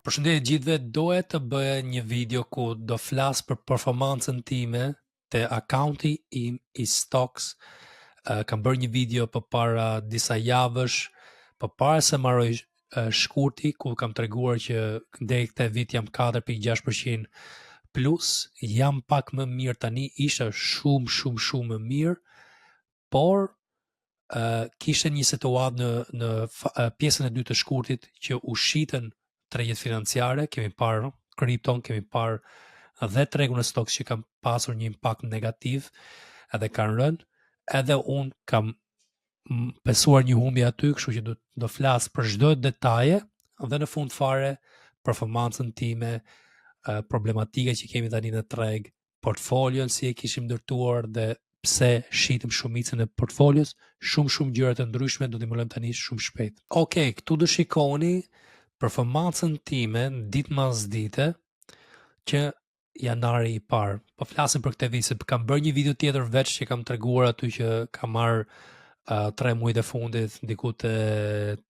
Përshëndetje gjithëve, doja të bëja një video ku do flas për performancën time te akaunti im i stocks. Kam bërë një video përpara disa javësh, përpara se mbaroj shkurti, ku kam treguar që deri këtë vit jam 4.6% plus, jam pak më mirë tani, isha shumë më mirë, por kishte një situatë në pjesën e dytë të shkurtit që u shitën tregjet financiare, kemi parë kripton, kemi parë dhe tregun e stocks që kam pasur një impakt negativ edhe kanë rënë, edhe unë kam besuar një humbje aty, kështu që do flas për çdo detaje dhe në fund fare performancën time, problematike që kemi tani në treg, portfolion si e kishim ndërtuar dhe pse shitëm shumicën e portfolios, shumë gjëra të ndryshme do t'i mbulojmë tani shumë shpejt. Okej, këtu do shikoni performancën time ditë mas dite që janari i parë. Po flasim për këtë vit, se kam bërë një video tjetër veç që kam treguar aty që kam marrë 3 muajt e fundit diku te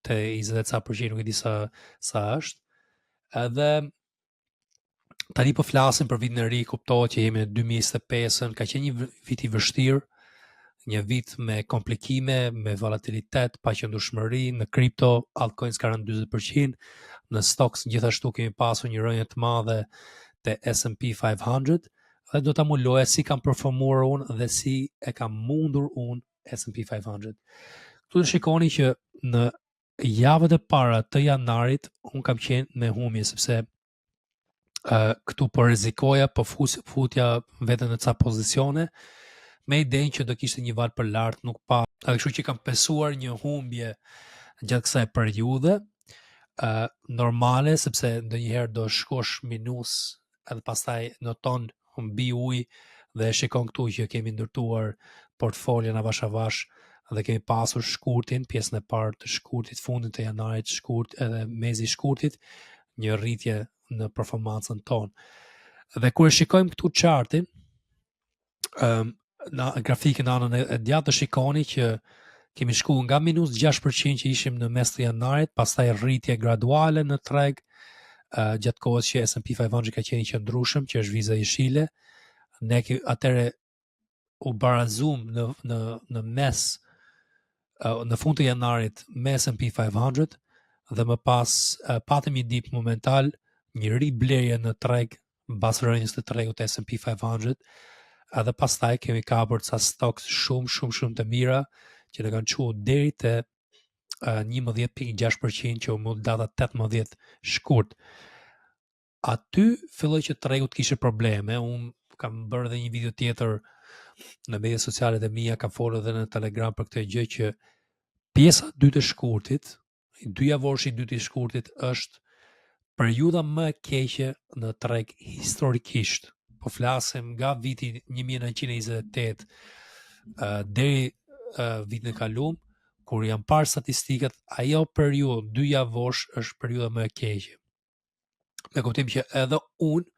20%, nuk e di sa është. Edhe tani po flasim për vitin e ri, kuptohet që jemi në 2025-ën, ka qenë një vit i vështirë, një vit me komplikime, me volatilitet, paqëndrueshmëri, në kripto altcoins ka rënë 40%, në stocks gjithashtu kemi pasur një rënje të madhe te S&P 500, dhe do ta muloja si kam performuar unë dhe si e kam mundur unë S&P 500. Këtu të shikoni që në javët e para të janarit unë kam qenë me humbje, sepse këtu po rrezikoja, po futja veten në ca pozicione me idenë që do kishte një val për lart, nuk pa. Kështu që kam besuar një humbje gjatë kësaj periudhe normale, sepse ndonjëherë do shkosh minus edhe pastaj noton mbi ujë, dhe shikon këtu që kemi ndërtuar portfolion avash dhe kemi pasur shkurtin, pjesën e parë të shkurtit, fundin të janarit, shkurt edhe mezi i shkurtit, një rritje në performancën tonë. Dhe kur e shikojmë këtu chartin, në grafikën anën e djathtë, shikoni që kemi shku nga minus 6% që ishim në mes të janarit, pastaj rritje graduale në treg, gjatë kohës që S&P 500 ka qenë i qëndrueshëm, që është viza jeshile. Ne atëre u barazum në mes, në fund të janarit me S&P 500, dhe më pas patëm një dip momental, një riblerje në treg mbas rënjes të tregut të S&P 500, edhe pastaj kemi kapur ca stocks shumë të mira që ne kanë çuar deri te 11.6% që u mund data 18 shkurt. Aty filloi që tregu të kishte probleme. Unë kam bërë edhe një video tjetër në media sociale të mia, kam folur edhe në Telegram për këtë gjë, që pjesa 2 e shkurtit, 2 javorshi i dytë i shkurtit është periudha më e keqe në treg historikisht. Po flasim nga viti 1928 deri vitin e kaluar, kur jam parë statistikat, ajo periudhë 2 javorsh është periudha më e keqe. Me kuptim që edhe unë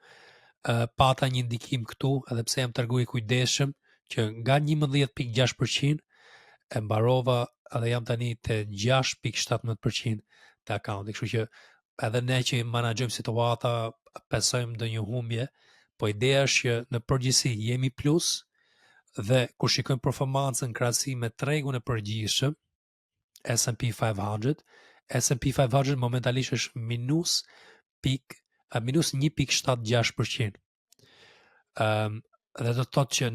pata një ndikim këtu, edhe pse jam treguar i kujdesshëm, që nga 11.6% e mbarova edhe jam tani te 6.17% të akaunti. Kështu që edhe ne që menaxhojmë situata, pesojmë ndonjë humbje, po ideja është që në përgjithësi jemi plus, dhe kur shikojmë performancën krahasim me tregun e përgjithshëm S&P 500, S&P 500 momentalisht është minus 1.76%. Dhe do të thotë që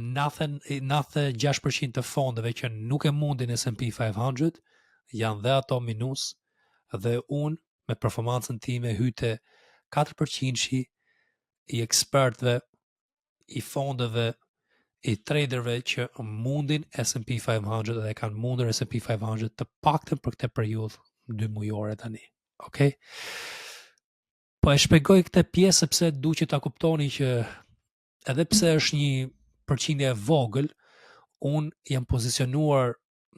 96% të fondeve që nuk e mundin S&P 500 janë dhe ato minus, dhe unë me performancën time hyte 4% i ekspertëve, i fondeve, i traderve që mundin S&P 500 dhe kanë mundur S&P 500 të paktën për këtë periudhë 2 mujore tani. Okay? Po e shpjegoj këtë pjesë sepse duhet që ta kuptoni që edhe pse është një përqindje e vogël, unë jam pozicionuar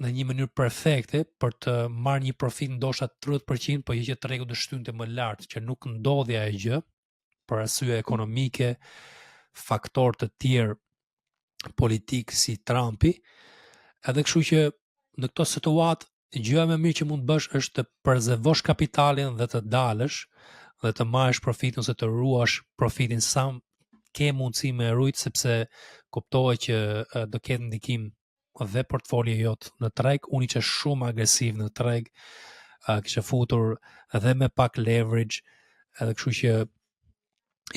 në një mënyrë perfekte për të marrë një profit ndoshta 30%, po që tregu të shtynte më lart, që nuk ndodhi ajo gjë për arsye ekonomike, faktorë të tjerë politik si Trumpi, edhe kështu që në këto situatë gjëja më mirë që mund bësh është të prezervosh kapitalin dhe të dalësh, dhe të marrësh profitin ose të ruash profitin sa ke mundësi me rujt, sepse kuptohet që do ketë ndikim dhe portfolio jot në treg. Unë që shumë agresiv në treg, kishe futur edhe me pak leverage, edhe kështu që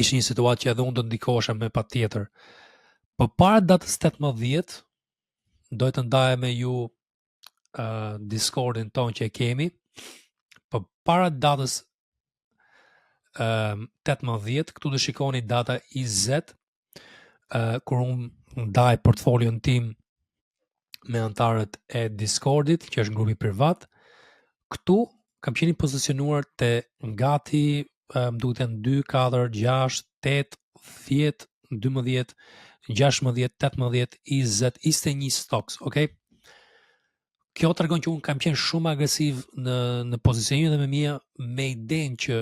ishte një situatë që edhe unë do ndikosha me patjetër. Për para datës 18, doj të ndaje me ju Discordin ton që e kemi. Për para datës 18, këtu do shikoni data 20, kur unë ndaj portfolion tim me antarët e Discordit, që është grupi privat. Këtu kam qenë pozicionuar te gati më duhet janë 2, 4, 6, 8, 10, 12, 16, 18, 20, 21 stocks, okay? Kjo tregon që unë kam qenë shumë agresiv në pozicionimin dhe me mia, me idenë që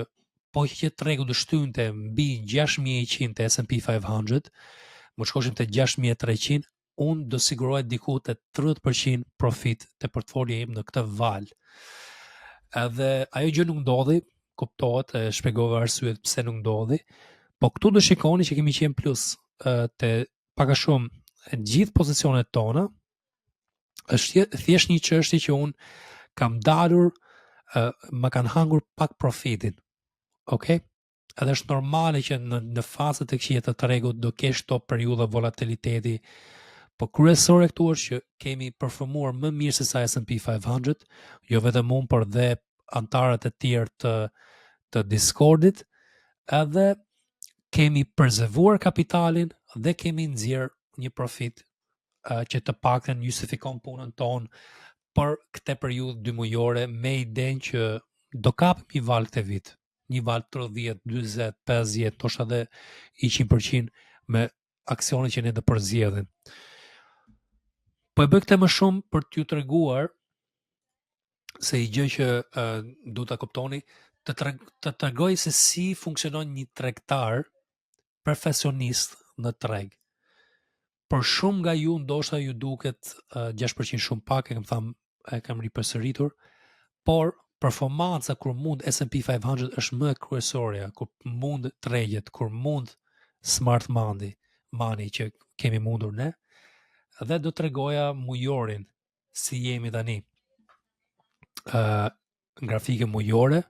po që tregu do shtynte mbi 6100 te S&P 500, më shkoshim te 6300, unë do sigurohet diku te 30% profit te portfolio im në këtë val. Edhe ajo gjë nuk ndodhi, kuptohet, e shpjegova arsyet pse nuk ndodhi, po këtu do shikoni që kemi qenë plus te pak a shumë gjithë pozicionet tona. Është thjesht një çështje që unë kam dalur, më kanë hangur pak profitin. Okay? Edhe është normale që në fazat e këqija të tregut do kesh to periudha volatiliteti, po kryesore këtu është që kemi performuar më mirë se sa S&P 500, jo vetëm unë, por dhe antarët e tjerë të Discordit, edhe kemi prezervuar kapitalin dhe kemi nxjerr një profit që të paktën justifikon punën tonë për këtë periudhë 2 mujore, me idenë që do kapim një val këtë vit, një val 30, 40, 50, ndoshta edhe 100% me aksionet që ne do përzjedhim. Po e bëj këtë më shumë për t'ju treguar se i gjë që du ta kuptoni, të tregoj se si funksionon një tregtar profesionist në treg. Për shumë nga ju, ndoshta ju duket 6% shumë pak, e kam ripërsëritur, por performanca kur mund S&P 500 është më kryesorja, kur mund tregjet, kur mund smart money që kemi mundur ne, dhe do tregoja mujorin si jemi tani. Grafike mujore,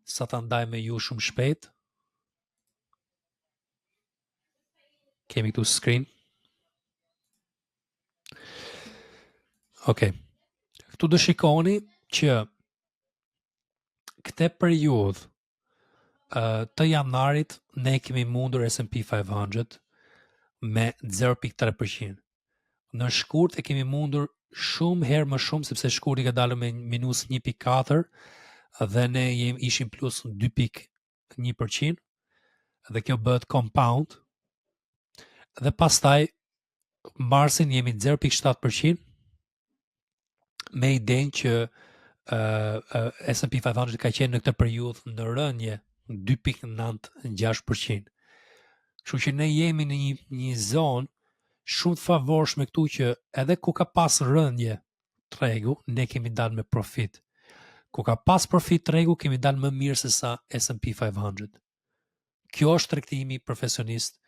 sa ta ndaj me ju shumë shpejt. Kemi këtu screen. Okay. Këtu do shikoni që këtë periudhë të janarit ne kemi mundur S&P 500 me 0.3%. Në shkurt e kemi mundur shumë herë më shumë, sepse shkurti ka dalë me minus 1.4 dhe ne ishim plus 2.1%, dhe kjo bëhet compound, dhe pastaj marsin jemi 0.7%, me idenë që S&P 500 ka qenë në këtë periudhë në rënje 2.96%. Kështu që ne jemi në një zonë shumë të favorshme këtu, që edhe ku ka pas rënje tregu, ne kemi dalë me profit. Ku ka pas profit tregu, kemi dalë më mirë se sa S&P 500. Kjo është tregtimi profesionist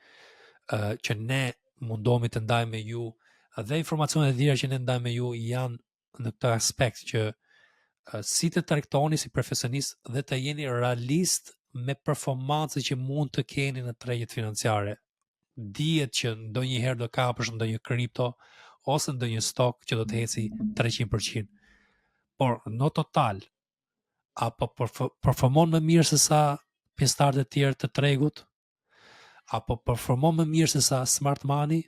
që ne mundohemi të ndajmë me ju, dhe informacionet e tjera që ne ndajmë me ju janë në këtë aspekt, që si të tregtoni si profesionist dhe të jeni realist me performancë që mund të keni në tregjet financiare. Dihet që ndonjëherë do kapësh ndonjë kripto ose ndonjë stok që do të heci 300%. Por në total, apo performon më mirë se sa pjesëtarët e tjerë të tregut, apo performon më mirë se sa smart money,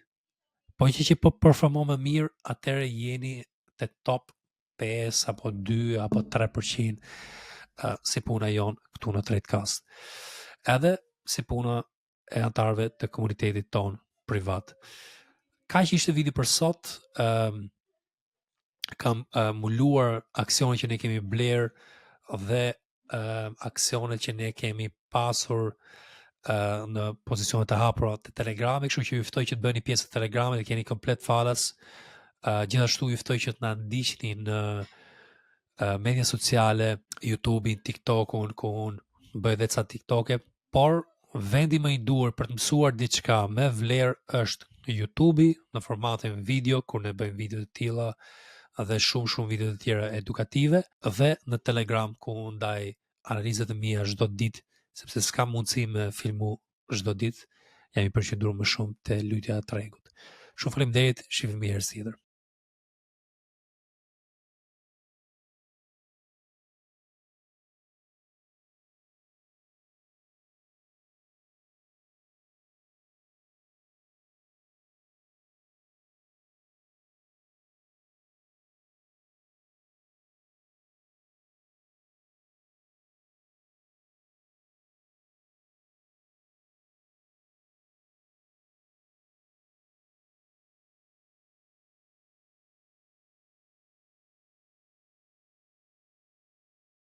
po që po performon më mirë, atëherë jeni te top 5 apo 2 apo 3% si puna jonë këtu në Tradecast. Edhe si puna e antarëve të komunitetit tonë privat. Kaq ishte video për sot. Kam muluar aksionet që ne kemi bler dhe aksionet që ne kemi pasur në pozicionet e hapura të Telegramit, kështu që ju ftoj që të bëni pjesë të Telegramit dhe keni komplet falas. Gjithashtu ju ftoj që të na ndiqni në media sociale, YouTube-in, TikTok-un, ku unë bëj edhe ca TikToke, por vendi më i duhur për të mësuar diçka me vlerë është YouTube-i në formatin video, kur ne bëjmë video të tilla dhe shumë video të tjera edukative, dhe në Telegram ku ndaj analizat e mia çdo ditë, sepse s'ka mundësi me filmu çdo ditë, jam i përqendruar më shumë te lutja e tregut. Shumë faleminderit, shihemi herë tjetër.